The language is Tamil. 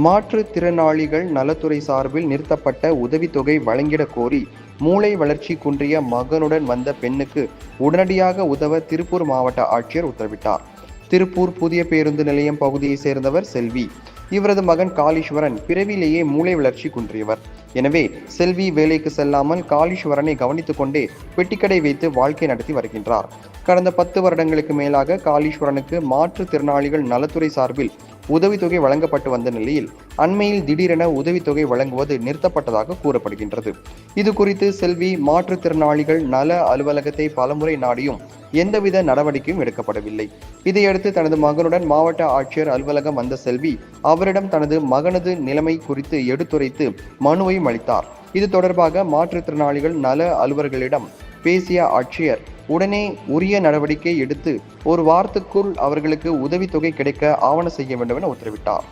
மாற்றுத்திறனாளிகள் நலத்துறை சார்பில் நிறுத்தப்பட்ட உதவித்தொகை வழங்கிடக் கோரி மூளை வளர்ச்சி குன்றிய மகனுடன் வந்த பெண்ணுக்கு உடனடியாக உதவ திருப்பூர் மாவட்ட ஆட்சியர் உத்தரவிட்டார். திருப்பூர் புதிய பேருந்து நிலையம் பகுதியை சேர்ந்தவர் செல்வி. இவரது மகன் காளீஸ்வரன் பிறவிலேயே மூளை வளர்ச்சி குன்றியவர். எனவே செல்வி வேலைக்கு செல்லாமல் காளீஸ்வரனை கவனித்துக் கொண்டே பெட்டிக்கடை வைத்து வாழ்க்கை நடத்தி வருகின்றார். கடந்த 10 வருடங்களுக்கு மேலாக காளீஸ்வரனுக்கு மாற்றுத்திறனாளிகள் நலத்துறை சார்பில் உதவித்தொகை வழங்கப்பட்டு வந்த நிலையில் அண்மையில் திடீரென உதவித்தொகை வழங்குவது நிறுத்தப்பட்டதாக கூறப்படுகின்றது. இது குறித்து செல்வி மாற்றுத்திறனாளிகள் நல அலுவலகத்தை பலமுறை நாடியும் எந்தவித நடவடிக்கையும் எடுக்கப்படவில்லை. இதையடுத்து தனது மகனுடன் மாவட்ட ஆட்சியர் அலுவலகம் வந்த செல்வி அவரிடம் தனது மகனது நிலைமை குறித்து எடுத்துரைத்து மனுவையும் அளித்தார். இது தொடர்பாக மாற்றுத்திறனாளிகள் நல அலுவலர்களிடம் பேசிய ஆட்சியர் உடனே உரிய நடவடிக்கை எடுத்து ஒரு வாரத்துக்குள் அவர்களுக்கு உதவித்தொகை கிடைக்க ஆவண செய்ய வேண்டும் என உத்தரவிட்டார்.